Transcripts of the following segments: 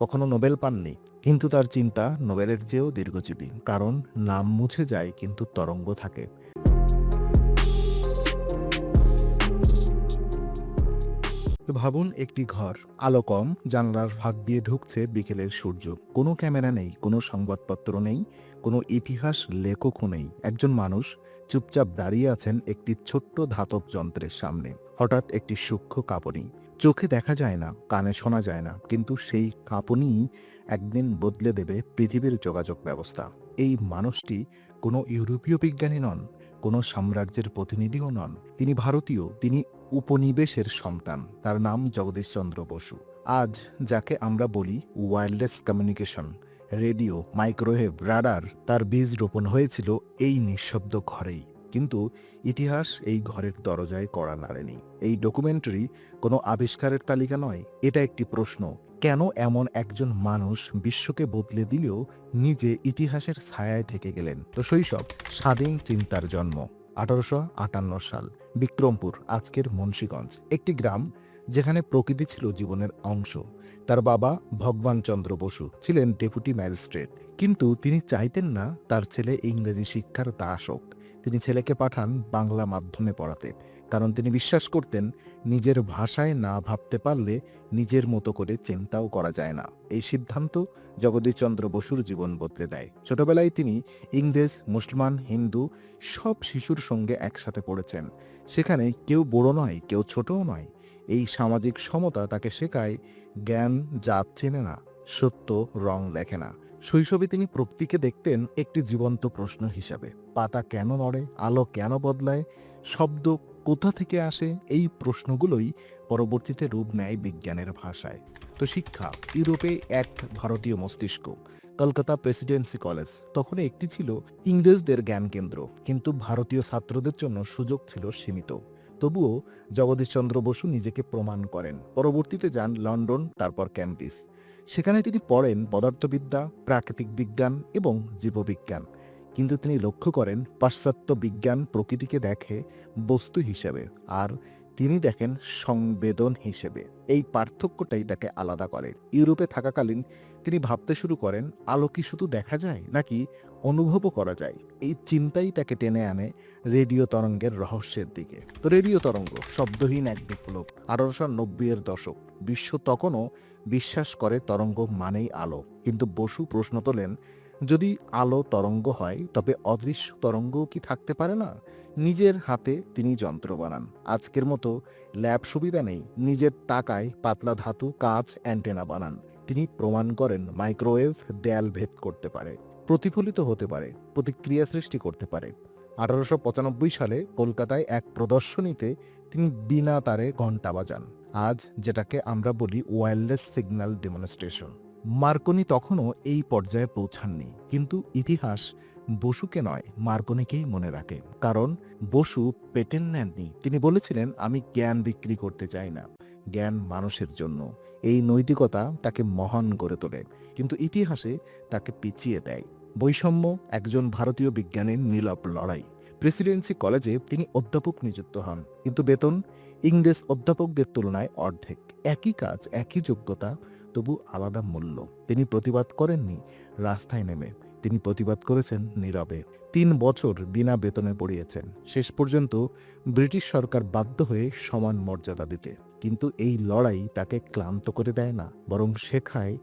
কখনো নোবেল পাননি, কিন্তু তার চিন্তা নোবেলের চেয়েও দীর্ঘজীবী। কারণ নাম মুছে যায় কিন্তু তরঙ্গ থাকে। তো ভাবুন, একটি ঘর, আলো কম, জানলার ফাঁক দিয়ে ঢুকছে বিকেলের সূর্য। কোনো ক্যামেরা নেই, কোনো সংবাদপত্র নেই, কোনো ইতিহাস লেখকও নেই। একজন মানুষ চুপচাপ দাঁড়িয়ে আছেন একটি ছোট্ট ধাতব যন্ত্রের সামনে। হঠাৎ একটি সূক্ষ্ম কাঁপুনি। চোখে দেখা যায় না, কানে শোনা যায় না, কিন্তু সেই কাঁপুনিই একদিন বদলে দেবে পৃথিবীর যোগাযোগ ব্যবস্থা। এই মানুষটি কোনো ইউরোপীয় বিজ্ঞানী নন, কোনো সাম্রাজ্যের প্রতিনিধিও নন। তিনি ভারতীয়, তিনি উপনিবেশের সন্তান। তার নাম জগদীশচন্দ্র বসু। আজ যাকে আমরা বলি wireless communication, radio, microwave, radar, তার বীজ রোপণ হয়েছিল এই নিঃশব্দ ঘরেই। কিন্তু ইতিহাস এই ঘরের দরজায় কড়া নাড়েনি। এই ডকুমেন্টারি কোনো আবিষ্কারের তালিকা নয়, এটা একটি প্রশ্ন। কেন এমন একজন মানুষ বিশ্বকে বদলে দিলেও নিজে ইতিহাসের ছায়ায় থেকে গেলেন? তো শৈশব, স্বাধীন চিন্তার জন্ম। 1858 সাল, বিক্রমপুর, আজকের মুন্সিগঞ্জ। একটি গ্রাম যেখানে প্রকৃতি ছিল জীবনের অংশ। তার বাবা ভগবানচন্দ্র বসু ছিলেন ডেপুটি ম্যাজিস্ট্রেট, কিন্তু তিনি চাইতেন না তার ছেলে ইংরেজি শিক্ষার দাস হোক। তিনি ছেলেকে পাঠান বাংলা মাধ্যমে পড়াতে, কারণ তিনি বিশ্বাস করতেন নিজের ভাষায় না ভাবতে পারলে নিজের মতো করে চিন্তাও করা যায় না। এই সিদ্ধান্ত জগদীশচন্দ্র বসুর জীবন বদলে দেয়। ছোটবেলায় তিনি ইংরেজ, মুসলমান, হিন্দু সব শিশুর সঙ্গে একসাথে পড়েছেন। সেখানে কেউ বড় নয়, কেউ ছোটও নয়। এই সামাজিক সমতা তাকে শেখায় জ্ঞান জাত চেনে না, সত্য রং দেখে না। শৈশবে তিনি প্রকৃতিকে দেখতেন একটি জীবন্ত প্রশ্ন হিসাবে। পাতা কেন নড়ে, আলো কেন বদলায়, শব্দ কোথা থেকে আসে? এই প্রশ্নগুলোই পরবর্তীতে রূপ নেয় বিজ্ঞানের ভাষায়। তো শিক্ষা, ইউরোপে এক ভারতীয় মস্তিষ্ক। কলকাতা প্রেসিডেন্সি কলেজ তখন একটি ছিল ইংরেজদের জ্ঞান কেন্দ্র, কিন্তু ভারতীয় ছাত্রদের জন্য সুযোগ ছিল সীমিত। তবুও জগদীশচন্দ্র বসু নিজেকে প্রমাণ করেন। পরবর্তীতে যান লন্ডন, তারপর ক্যামব্রিজ। সেখানে তিনি পড়েন পদার্থবিদ্যা, প্রাকৃতিক বিজ্ঞান এবং জীববিজ্ঞান। কিন্তু তিনি লক্ষ্য করেন পাশ্চাত্য বিজ্ঞান প্রকৃতিকে দেখে বস্তু হিসেবে, আর তিনি দেখেন সংবেদন হিসেবে। এই পার্থক্যটাই তাকে আলাদা করে। ইউরোপে থাকাকালীন তিনি ভাবতে শুরু করেন, আলো কি শুধু দেখা যায় নাকি অনুভবও করা যায়? এই চিন্তাই তাকে টেনে আনে রেডিও তরঙ্গের রহস্যের দিকে। তো রেডিও তরঙ্গ শব্দহীন এক বিপ্লব। 1890-এর দশক। বিশ্ব তখনও বিশ্বাস করে তরঙ্গ মানেই আলো। কিন্তু বসু প্রশ্ন তোলেন, যদি আলো তরঙ্গ হয় তবে অদৃশ্য তরঙ্গও কি থাকতে পারে না? নিজের হাতে তিনি যন্ত্র বানান। আজকের মতো ল্যাব সুবিধা নেই, নিজের টাকায় পাতলা ধাতু, কাঁচ, অ্যান্টেনা বানান। তিনি প্রমাণ করেন মাইক্রোওয়েভ দেয়াল ভেদ করতে পারে, প্রতিফলিত হতে পারে, প্রতিক্রিয়া সৃষ্টি করতে পারে। 1895 সালে কলকাতায় এক প্রদর্শনীতে তিনি বিনা তারে ঘণ্টা বাজান। আজ যেটাকে আমরা বলি ওয়্যারলেস সিগন্যাল ডেমনস্ট্রেশন। মার্কনি তখনও এই পর্যায়ে পৌঁছাননি, কিন্তু ইতিহাস বসুকে নয়, মার্কনিকেই মনে রাখে। কারণ বসু পেটেন্ট নেননি। তিনি বলেছিলেন, আমি জ্ঞান বিক্রি করতে চাই না, জ্ঞান মানুষের জন্য। এই নৈতিকতা তাকে মহান করে তোলে, কিন্তু ইতিহাসে তাকে পিছিয়ে দেয়। বৈষম্য, একজন ভারতীয় বিজ্ঞানীর নীরব লড়াই। প্রেসিডেন্সি কলেজে তিনি অধ্যাপক নিযুক্ত হন, কিন্তু বেতন ইংরেজ অধ্যাপকদের তুলনায় অর্ধেক। একই কাজ, একই যোগ্যতা, তবু আলাদা মূল্য। তিনি প্রতিবাদ করেননি রাস্তায় নেমে, তিনি প্রতিবাদ করেছেন নীরবে। 3 বছর বিনা বেতনে পড়িয়েছেন। শেষ পর্যন্ত ব্রিটিশ সরকার বাধ্য হয়ে সমান মর্যাদা দিতে। কিন্তু এই লড়াই তাকে ক্লান্ত করে দেয় না, বরং শেখায়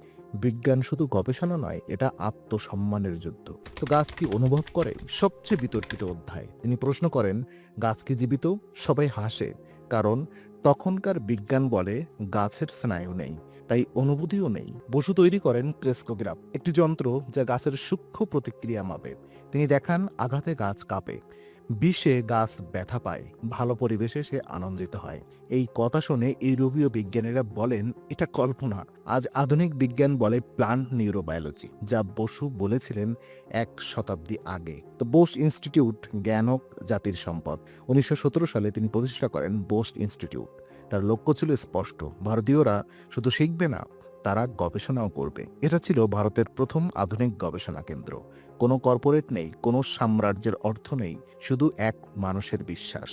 বিজ্ঞান শুধু গবেষণা নয়, এটা আত্মসম্মানের যুদ্ধ। তো গাছ কি অনুভব করে? সবচেয়ে বিতর্কিত অধ্যায়। তিনি প্রশ্ন করেন, গাছ কি জীবিত? সবাই হাসে, কারণ তখনকার বিজ্ঞান বলে গাছের স্নায়ু নেই, তাই অনুভূতিও নেই। বসু তৈরি করেন ক্রেস্কোগ্রাফ, একটি যন্ত্র যা গাছের সূক্ষ্ম প্রতিক্রিয়া মাপে। তিনি দেখান আঘাতে গাছ কাঁপে, বিষে গাছ ব্যথা পায়, ভালো পরিবেশে সে আনন্দিত হয়। এই কথা শুনে ইউরোপীয় বিজ্ঞানীরা বলেন এটা কল্পনা। আজ আধুনিক বিজ্ঞান বলে প্লান্ট নিউরোবায়োলজি, যা বসু বলেছিলেন 1 শতাব্দী আগে। তো বোস ইনস্টিটিউট, জ্ঞান হোক জাতির সম্পদ। 1917 সালে তিনি প্রতিষ্ঠা করেন বোস ইনস্টিটিউট। তার লক্ষ্য ছিল স্পষ্ট, ভারতীয়রা শুধু শিখবে না, তারা গবেষণাও করবে। এটা ছিল ভারতের প্রথম আধুনিক গবেষণা কেন্দ্র। কোনো কর্পোরেট নেই, কোনো সাম্রাজ্যের অর্থ নেই, শুধু এক মানুষের বিশ্বাস।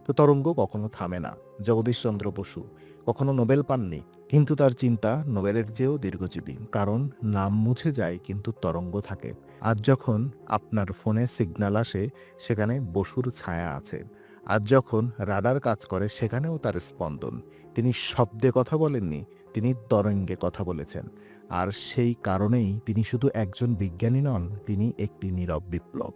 তো তরঙ্গ কখনো থামে না। জগদীশচন্দ্র বসু কখনো নোবেল পাননি, কিন্তু তার চিন্তা নোবেলের চেয়েও দীর্ঘজীবী। কারণ নাম মুছে যায় কিন্তু তরঙ্গ থাকে। আজ যখন আপনার ফোনে সিগন্যাল আসে, সেখানে বসুর ছায়া আছে। আজ যখন রাডার কাজ করে, সেখানেও তার স্পন্দন। তিনি শব্দে কথা বলেননি, তিনি তরঙ্গে কথা বলেছেন। আর সেই কারণেই তিনি শুধু একজন বিজ্ঞানী নন, তিনি একটি নীরব বিপ্লব।